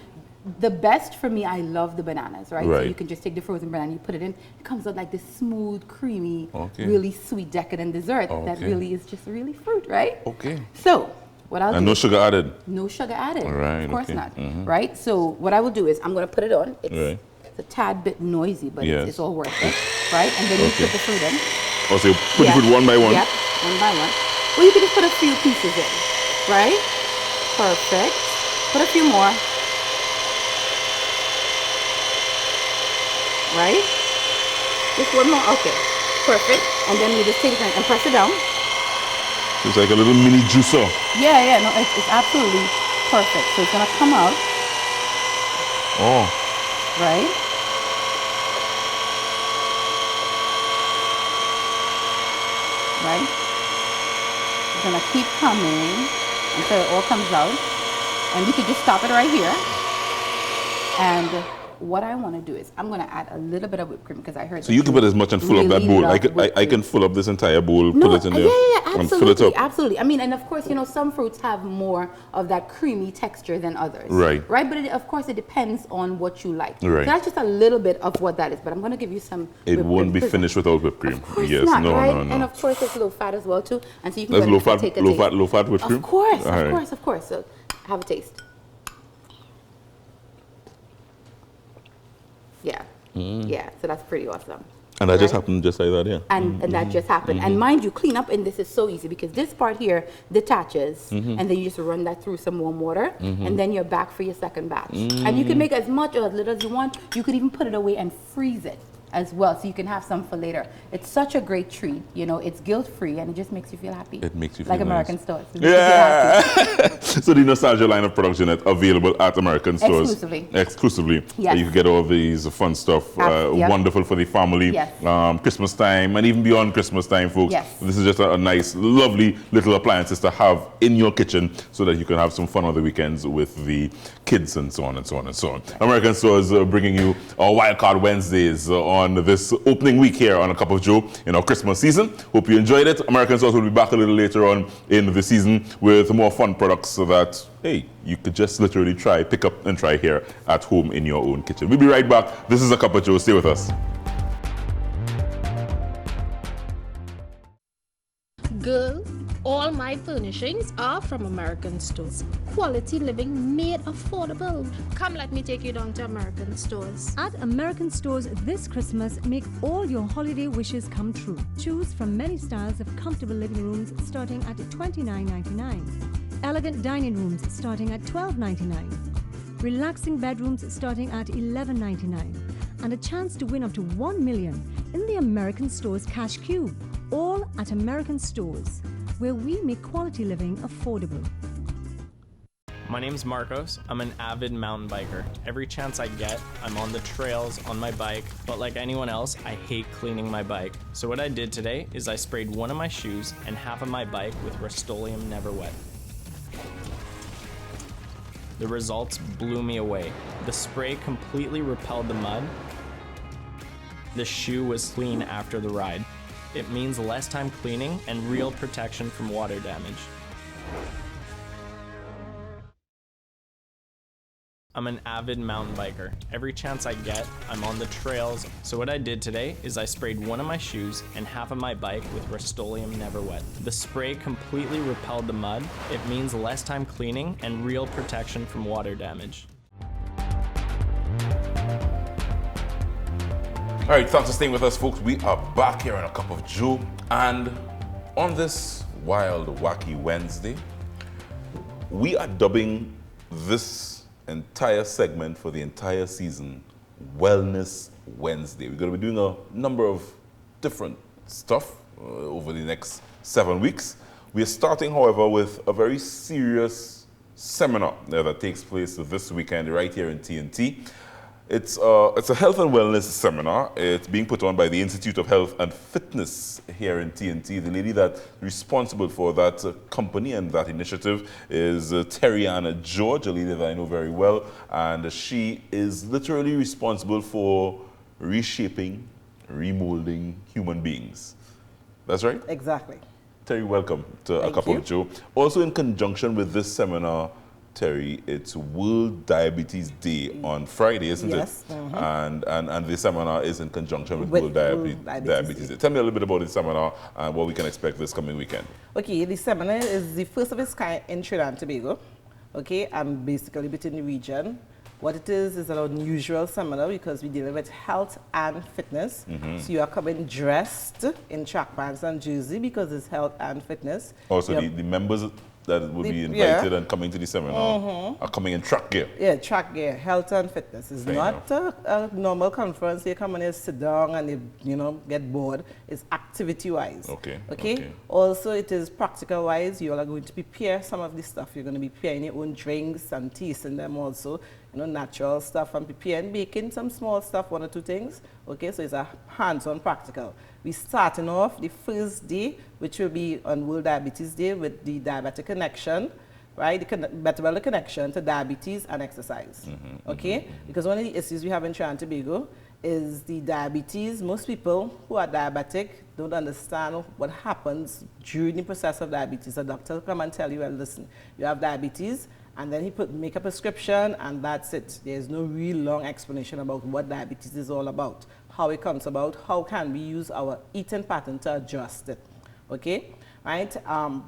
the best for me, I love the bananas, right? So you can just take the frozen banana, you put it in. It comes out like this smooth, creamy, really sweet, decadent dessert that really is just really fruit, right? Okay. So what I'll do. And no sugar added. No sugar added. Right. Of course not. Right. So what I will do is I'm going to put it on. It's a tad bit noisy, but it's all worth it, right? And then you put the fruit in. Oh, so you put the fruit one by one? Yep, one by one. Well, you can just put a few pieces in, right? Perfect. Put a few more. Right? Just one more. Okay. Perfect. And then you just take it and press it down. It's like a little mini juicer. Yeah. No, it's absolutely perfect. So it's going to come out. Oh. Right? Right? It's going to keep coming until it all comes out. And you can just stop it right here. And what I want to do is I'm going to add a little bit of whipped cream because I heard. So you can put as much and fill up that bowl. I can fill up this entire bowl, put it in there, and fill it up. Absolutely. I mean, and of course, some fruits have more of that creamy texture than others. Right. Right. But of course, it depends on what you like. Right. So that's just a little bit of what that is. But I'm going to give you some. It won't be finished without whipped cream. Of course yes. not, No. And of course, it's low fat as well too. And so you can That's low fat. Take a low fat whipped cream. Of course. So have a taste. Yeah. Yeah, so that's pretty awesome. And that just happened just like that, yeah. And that just happened. And mind you, clean up in this is so easy because this part here detaches and then you just run that through some warm water and then you're back for your second batch. And you can make as much or as little as you want. You could even put it away and freeze it as well so you can have some for later. It's such a great treat. It's guilt-free and it just makes you feel happy. It makes you feel like nice. American stores. Yeah. So the Nostalgia line of production is available at American stores. Exclusively. Yes. You can get all these fun stuff. Wonderful for the family. Yes. Christmas time and even beyond Christmas time, folks. Yes. This is just a nice, lovely little appliances to have in your kitchen so that you can have some fun on the weekends with the kids and so on and so on and so on. American Stores bringing you our Wildcard Wednesdays on this opening week here on A Cup of Joe in our Christmas season. Hope you enjoyed it. American Stores will be back a little later on in the season with more fun products so that, hey, you could just literally pick up and try here at home in your own kitchen. We'll be right back. This is A Cup of Joe. Stay with us. Girl, all my furnishings are from American Stores. Quality living made affordable. Come, let me take you down to American Stores. At American Stores this Christmas, make all your holiday wishes come true. Choose from many styles of comfortable living rooms starting at $29.99. Elegant dining rooms starting at $12.99. Relaxing bedrooms starting at $11.99. And a chance to win up to $1 million in the American Stores Cash Cube. All at American Stores, where we make quality living affordable. My name's Marcos. I'm an avid mountain biker. Every chance I get, I'm on the trails on my bike, but like anyone else, I hate cleaning my bike. So what I did today is I sprayed one of my shoes and half of my bike with Rust-Oleum Never Wet. The results blew me away. The spray completely repelled the mud. The shoe was clean after the ride. It means less time cleaning and real protection from water damage. I'm an avid mountain biker. Every chance I get, I'm on the trails. So what I did today is I sprayed one of my shoes and half of my bike with Rust-Oleum Never Wet. The spray completely repelled the mud. It means less time cleaning and real protection from water damage. All right, thanks for staying with us, folks. We are back here on A Cup of Joe, and on this wild, wacky Wednesday, we are dubbing this entire segment for the entire season Wellness Wednesday. We're going to be doing a number of different stuff over the next 7 weeks. We are starting, however, with a very serious seminar that takes place this weekend right here in TNT. It's a health and wellness seminar. It's being put on by the Institute of Health and Fitness here in TNT. The lady that's responsible for that company and that initiative is Terry-Ann George, a lady that I know very well, and she is literally responsible for reshaping, remolding human beings. That's right? Exactly. Terry, welcome to A Cup of Joe. Also in conjunction with this seminar, Terry, it's World Diabetes Day on Friday, isn't it? Yes. And the seminar is in conjunction with World Diabetes Day. Tell me a little bit about the seminar and what we can expect this coming weekend. Okay, the seminar is the first of its kind in Trinidad and Tobago, okay, and basically within the region. What it is an unusual seminar because we deal with health and fitness. So you are coming dressed in track pants and jersey because it's health and fitness. Also, the members that will be invited and coming to the seminar are coming in track gear. Yeah, track gear, health and fitness. It's not a normal conference. You come in and sit down and you get bored. It's activity-wise. Okay. Also, it is practical-wise. You are going to prepare some of this stuff. You're going to be preparing your own drinks and tasting them also. Natural stuff and preparing, baking some small stuff, 1 or 2 things. Okay, so it's a hands-on practical. We're starting off the first day, which will be on World Diabetes Day with the diabetic connection, right? The metabolic connection to diabetes and exercise. Okay, because one of the issues we have in Trinidad and Tobago is the diabetes. Most people who are diabetic don't understand what happens during the process of diabetes. A doctor will come and tell you, well, listen, you have diabetes, and then he make a prescription, and that's it. There's no real long explanation about what diabetes is all about, how it comes about, how can we use our eating pattern to adjust it. Okay, right?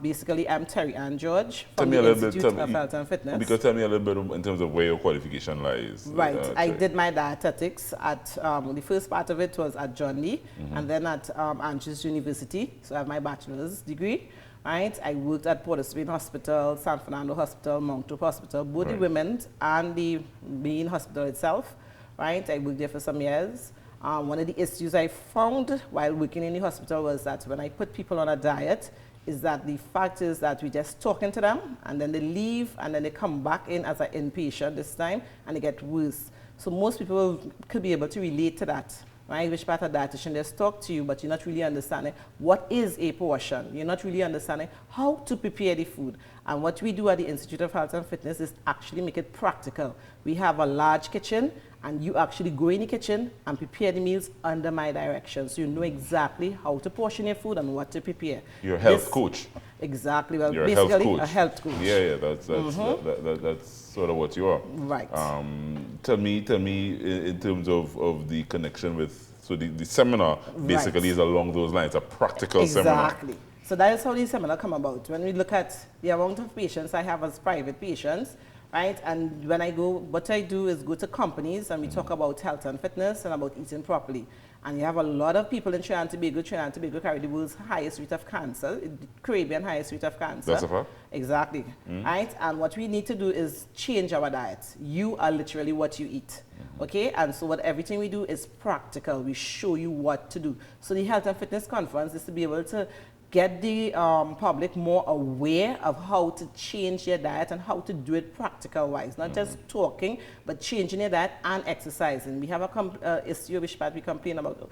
Basically, I'm Terry-Ann George from the Institute of Health and Fitness. Because tell me a little bit in terms of where your qualification lies. Right, I did my dietetics at, the first part of it was at John Lee, and then at Andrews University, so I have my bachelor's degree. Right, I worked at Port of Spain Hospital, San Fernando Hospital, Mount Hope Hospital, both the women's and the main hospital itself. Right, I worked there for some years. One of the issues I found while working in the hospital was that when I put people on a diet, is that the fact is that we just talking to them and then they leave and then they come back in as an inpatient this time and they get worse. So most people could be able to relate to that. Right, which part of dietitian just talk to you, but you're not really understanding what is a portion. You're not really understanding how to prepare the food. And what we do at the Institute of Health and Fitness is actually make it practical. We have a large kitchen, and you actually go in the kitchen and prepare the meals under my direction. So you know exactly how to portion your food and what to prepare. You're a health coach. Exactly. Well, You're basically a health coach. Yeah, that's sort of what you are. Right. Tell me in terms of the connection with, so the seminar basically is along those lines, a practical seminar. Exactly. So that is how the seminar come about. When we look at the amount of patients I have as private patients, right? And when I go, what I do is go to companies and we talk about health and fitness and about eating properly. And you have a lot of people in Trinidad and Tobago. Trinidad and Tobago carry the world's highest rate of cancer, the Caribbean highest rate of cancer. That's a fact. Exactly. Right? And what we need to do is change our diet. You are literally what you eat. Okay? And so everything we do is practical. We show you what to do. So the Health and Fitness Conference is to be able to get the public more aware of how to change their diet and how to do it practical-wise. Not just talking, but changing your diet and exercising. We have a issue which part we complain about.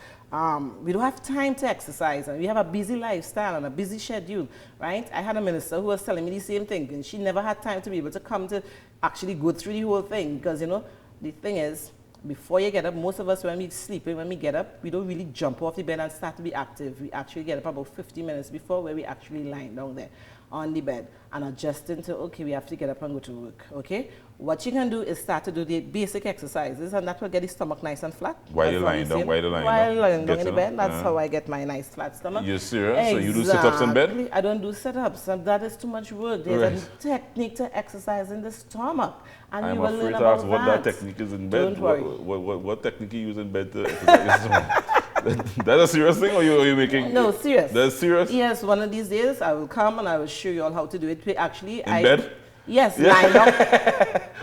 We don't have time to exercise, and we have a busy lifestyle and a busy schedule, right? I had a minister who was telling me the same thing, and she never had time to be able to come to actually go through the whole thing, because, the thing is, before you get up, most of us, when we're sleeping, when we get up, we don't really jump off the bed and start to be active. We actually get up about 50 minutes before, where we actually lying down there. on the bed and adjusting to, okay, we have to get up and go to work, okay? What you can do is start to do the basic exercises, and that will get the stomach nice and flat. While you're lying down, while lying down in the bed, that's how I get my nice flat stomach. You're serious? Exactly. So you do sit-ups in bed? I don't do sit-ups, and that is too much work. There's a technique to exercise in the stomach, and I'm you will afraid learn to about ask what that technique is in bed. Don't worry. What technique you use in bed to exercise? That's a serious thing, or are you making? No, serious. That's serious? Yes, one of these days I will come and I will show you all how to do it. Actually, in bed? Yes, lie down.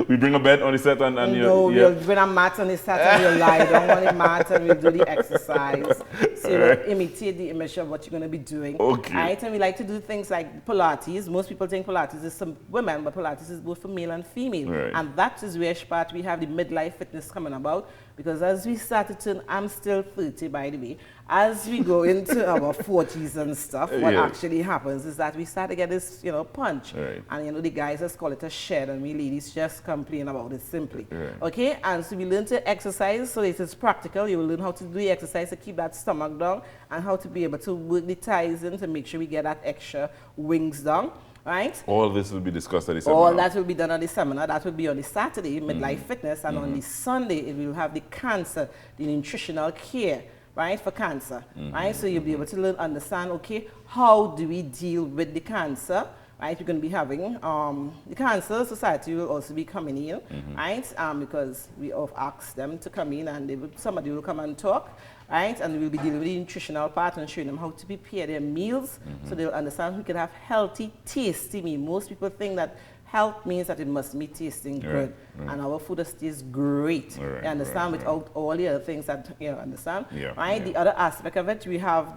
We bring a bed on the set and we'll bring a mat on the set and we'll lie down on the mat and we'll do the exercise. So you will imitate the image of what you're going to be doing. Okay. Right? And we like to do things like Pilates. Most people think Pilates is some women, but Pilates is both for male and female. Right. And that is where part we have the midlife fitness coming about. Because as we start to turn, I'm still 30 by the way, as we go into our 40s and stuff, what actually happens is that we start to get this, punch. Right. And the guys just call it a shed, and we ladies just complain about it simply. Right. Okay? And so we learn to exercise so it is practical. You will learn how to do the exercise to keep that stomach down and how to be able to work the thighs in to make sure we get that extra wings down. Right? All this will be discussed at the seminar. All that will be done on the seminar. That will be on the Saturday, midlife fitness, and on the Sunday, it will have the cancer, the nutritional care, right, for cancer. Right? So you'll be able to understand, okay, how do we deal with the cancer? Right? We're going to be having the Cancer Society will also be coming in, right? Because we have asked them to come in, and somebody will come and talk. Right? And we'll be dealing with the nutritional part and showing them how to prepare their meals so they'll understand we can have healthy, tasty meal. Most people think that health means that it must be tasting good. And our food tastes great. You understand? Without all the other things that you understand. Right? The other aspect of it, we have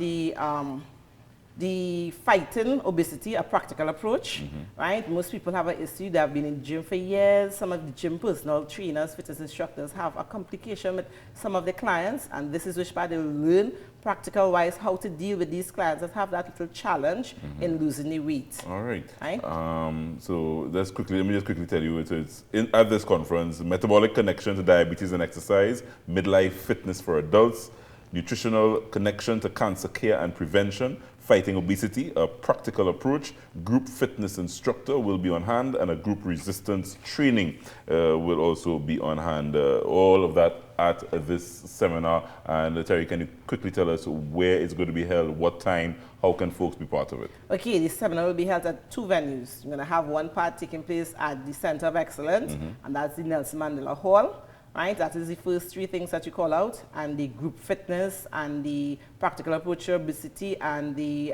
the fighting obesity, a practical approach, right? Most people have an issue. They have been in gym for years. Some of the gym personal trainers, fitness instructors have a complication with some of the clients, and this is which part they will learn practical-wise how to deal with these clients that have that little challenge in losing the weight. All right. Right? So let me just quickly tell you, it's at this conference, metabolic connection to diabetes and exercise, midlife fitness for adults, nutritional connection to cancer care and prevention, fighting obesity, a practical approach, group fitness instructor will be on hand, and a group resistance training will also be on hand. All of that at this seminar. And Terry, can you quickly tell us where it's going to be held, what time, how can folks be part of it? Okay, this seminar will be held at 2 venues. We're going to have one part taking place at the Center of Excellence, and that's the Nelson Mandela Hall. Right, that is the first 3 things that you call out, and the group fitness and the practical approach to obesity and the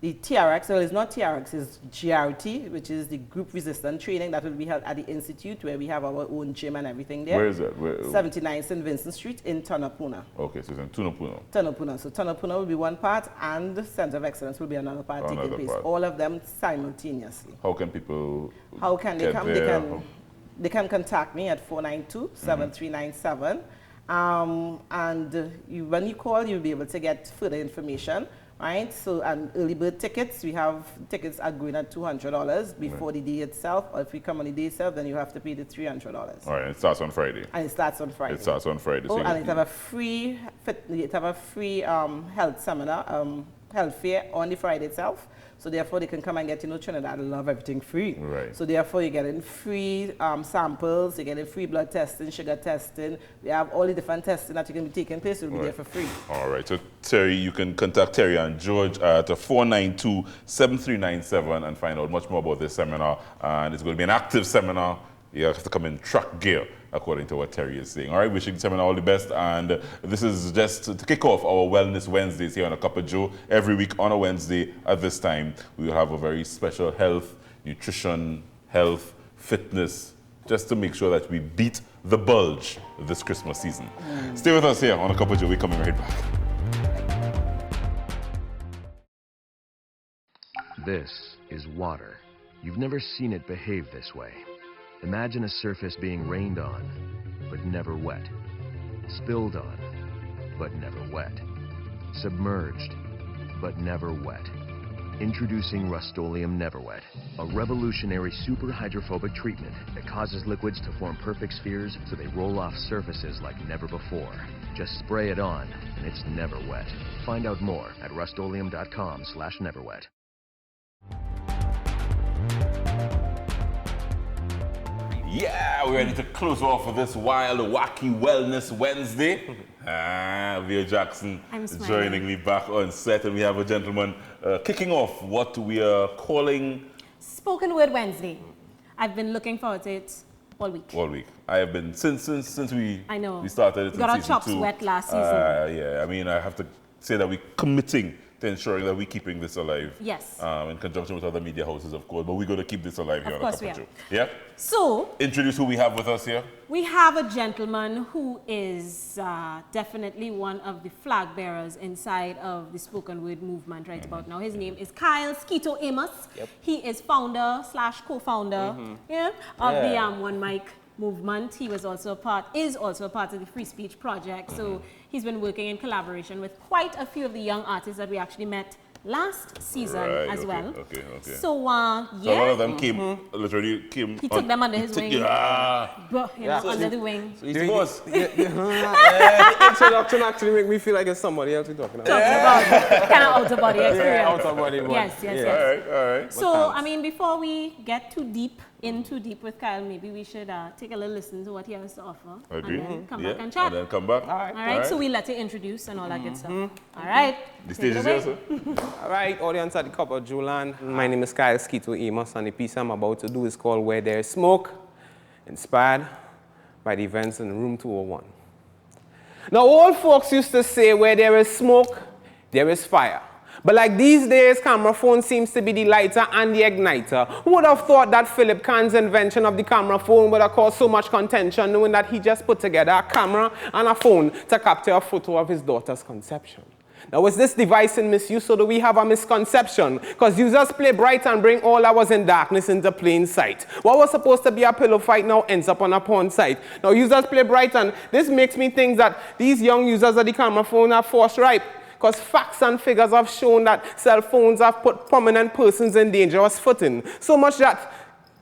TRX. So it's not TRX, it's GRT, which is the group resistance training that will be held at the Institute, where we have our own gym and everything there. Where is that? 79 St. Vincent Street in Tunapuna. Okay, so it's in Tunapuna. Tunapuna. So Tunapuna will be one part, and the Center of Excellence will be another part taking place. All of them simultaneously. How can people How can they come? There? They can contact me at 492-7397. When you call, you'll be able to get further information, right? So, and early bird tickets, we have tickets are going at $200 before the day itself. Or if you come on the day itself, then you have to pay the $300. All right, it starts on Friday. And it starts on Friday. It starts on Friday. Oh, and it have a free health seminar, health fair on the Friday itself. So therefore, they can come and get, Trinidad love everything free. Right. So therefore, you're getting free samples, you're getting free blood testing, sugar testing. We have all the different testing that you can be taking place. Will be there for free. All right. So Terry, you can contact Terry and George at 492-7397 and find out much more about this seminar. And it's going to be an active seminar. You have to come in truck gear, according to what Terry is saying. All right, wishing the seminar all the best. And this is just to kick off our Wellness Wednesdays here on A Cup of Joe. Every week on a Wednesday at this time, we will have a very special health, nutrition, health, fitness, just to make sure that we beat the bulge this Christmas season. Stay with us here on A Cup of Joe. We're coming right back. This is water. You've never seen it behave this way. Imagine a surface being rained on, but never wet. Spilled on, but never wet. Submerged, but never wet. Introducing Rust-Oleum Never Wet, a revolutionary super hydrophobic treatment that causes liquids to form perfect spheres so they roll off surfaces like never before. Just spray it on, and it's never wet. Find out more at rustoleum.com/neverwet. Yeah, we're ready to close off for this wild, wacky Wellness Wednesday. Via Jackson is joining me back on set, and we have a gentleman kicking off what we are calling Spoken Word Wednesday. I've been looking forward to it all week. All week. I have been since we started it. Got our chops wet last season. Yeah, I mean, I have to say that we're committing to ensuring that we're keeping this alive. Yes. In conjunction with other media houses, of course, but we're going to keep this alive here on course the we Cup are. of Joe. Yeah? So, introduce who we have with us here. We have a gentleman who is definitely one of the flag bearers inside of the spoken word movement right about now. His name is Kyle Skito Amos. Yep. He is founder/co-founder of the One Mic movement. He was also is also a part of the Free Speech Project. So he's been working in collaboration with quite a few of the young artists that we actually met last season as well. Okay. So, So one of them came, literally came. He took them under his wing. Under the wing. So he's the boss. The introduction actually make me feel like it's somebody else we're talking about. Kind of outer body experience. Yeah, outer body. Yes. All right. So, I mean, before we get too deep with Kyle, maybe we should take a little listen to what he has to offer. Agree. And then come back and chat. And then come back. All right. So we let you introduce and all that good stuff. All right. The stage is yours, sir. All right, audience at the Cup of Joe land. My name is Kyle Skito Amos, and the piece I'm about to do is called Where There is Smoke, inspired by the events in room 201. Now, old folks used to say where there is smoke, there is fire. But like these days, camera phone seems to be the lighter and the igniter. Who would have thought that Philip Kahn's invention of the camera phone would have caused so much contention, knowing that he just put together a camera and a phone to capture a photo of his daughter's conception? Now, is this device in misuse, or do we have a misconception? Because users play bright and bring all that was in darkness into plain sight. What was supposed to be a pillow fight now ends up on a porn site. Now, users play bright, and this makes me think that these young users of the camera phone are force ripe. Because facts and figures have shown that cell phones have put prominent persons in dangerous footing. So much that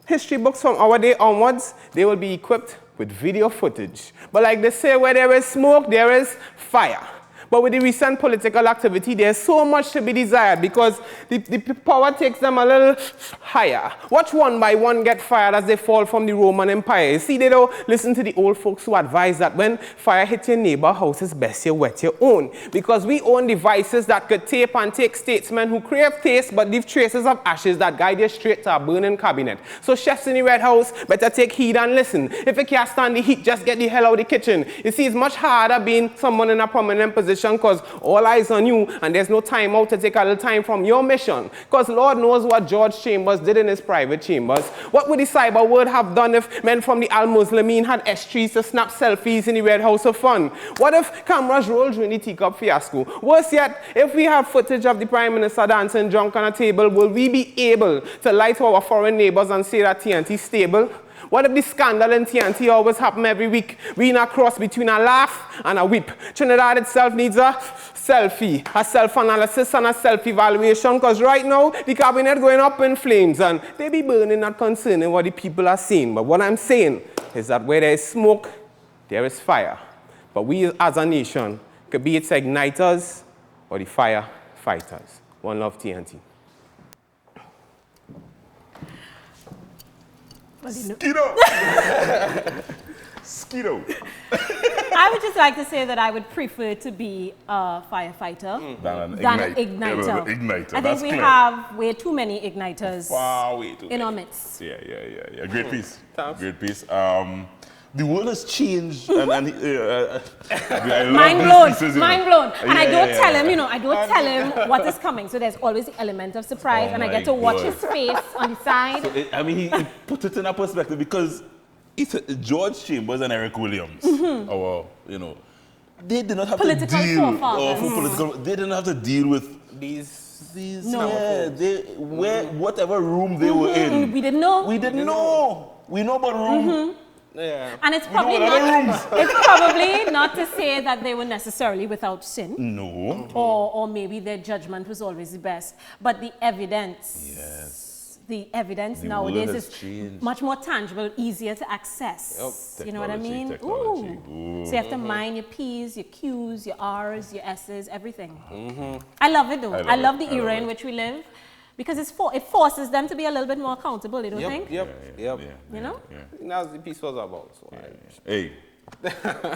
history books from our day onwards, they will be equipped with video footage. But like they say, where there is smoke, there is fire. But with the recent political activity, there's so much to be desired because the power takes them a little higher. Watch one by one get fired as they fall from the Roman Empire. You see, they don't listen to the old folks who advise that when fire hits your neighbor house, it's best you wet your own. Because we own devices that could tape and take statesmen who crave taste but leave traces of ashes that guide you straight to a burning cabinet. So chefs in the Red House better take heed and listen. If you can't stand the heat, just get the hell out of the kitchen. You see, it's much harder being someone in a prominent position because all eyes on you and there's no time out to take a little time from your mission. Because Lord knows what George Chambers did in his private chambers. What would the cyber world have done if men from the Al-Muslimin had S3s to snap selfies in the Red House of Fun? What if cameras rolled during the teacup fiasco? Worse yet, if we have footage of the Prime Minister dancing drunk on a table, will we be able to lie to our foreign neighbors and say that TNT is stable? What if the scandal in TNT always happen every week? We in a cross between a laugh and a whip. Trinidad itself needs a selfie, a self-analysis and a self-evaluation, because right now the cabinet going up in flames and they be burning, not concerning what the people are saying. But what I'm saying is that where there is smoke, there is fire. But we as a nation could be its igniters or the fire fighters. One love, TNT. Skito! Skito! I would just like to say that I would prefer to be a firefighter than an igniter. I think we have way too many igniters in our midst. Yeah. Great piece. Great piece. The world has changed, and I mind blown. And I don't tell him, I don't tell him what is coming. So there's always the element of surprise, and I get to watch his face on the side. So he put it in a perspective because it's George Chambers and Eric Williams, they did not have to deal. They didn't have to deal with these. Whatever room they were in. We didn't know. We didn't know. We know about room. Yeah. And it's probably not to say that they were necessarily without sin. No. Or maybe their judgment was always the best. But the evidence. Yes. The evidence nowadays is much more tangible, easier to access. You know what I mean? Ooh. So you have to mind your P's, your Q's, your R's, your S's, everything. I love it though. I love the era in which we live. Because it forces them to be a little bit more accountable, you don't think? Yep. You know? That's what the piece was about. So Hey,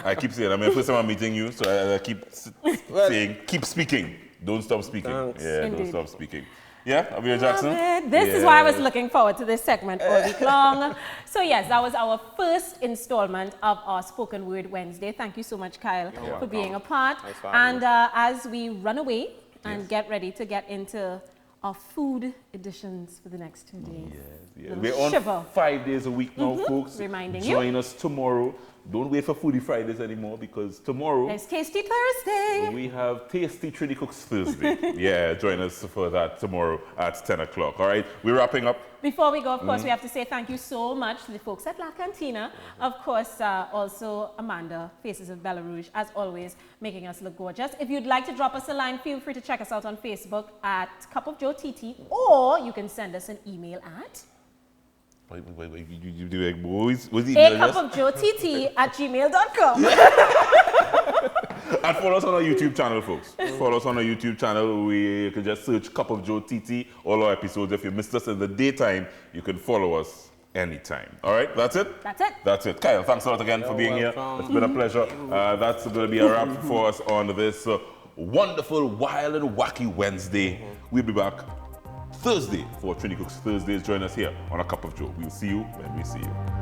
I keep saying, I mean, first time I'm meeting you, so I keep saying, keep speaking. Don't stop speaking. Thanks. Yeah, Indeed. don't stop speaking. Yeah, Abia Jackson? This is why I was looking forward to this segment all week long. So yes, that was our first installment of our Spoken Word Wednesday. Thank you so much, Kyle, for being a part. And as we run away and get ready to get into our food editions for the next 2 days. We're on 5 days a week now, folks. Reminding Join us tomorrow. Don't wait for Foodie Fridays anymore, because tomorrow there's Tasty Thursday. We have Tasty Trini Cooks Thursday. Yeah, join us for that tomorrow at 10 o'clock. All right, we're wrapping up. Before we go, of course, we have to say thank you so much to the folks at La Cantina. Of course, also Amanda, Faces of Belarus, as always, making us look gorgeous. If you'd like to drop us a line, feel free to check us out on Facebook at Cup of Joe TT, or you can send us an email at You do like boys? What's the a email cup of Joe TT at gmail.com. And follow us on our YouTube channel, folks. Follow us on our YouTube channel. You can just search Cup of Joe TT, all our episodes. If you missed us in the daytime, you can follow us anytime. All right, that's it? That's it. That's it. Kyle, thanks a lot again for being here. It's been a pleasure. That's going to be a wrap for us on this wonderful, wild and wacky Wednesday. We'll be back Thursday for Trini Cooks Thursdays. Join us here on A Cup of Joe. We'll see you when we see you.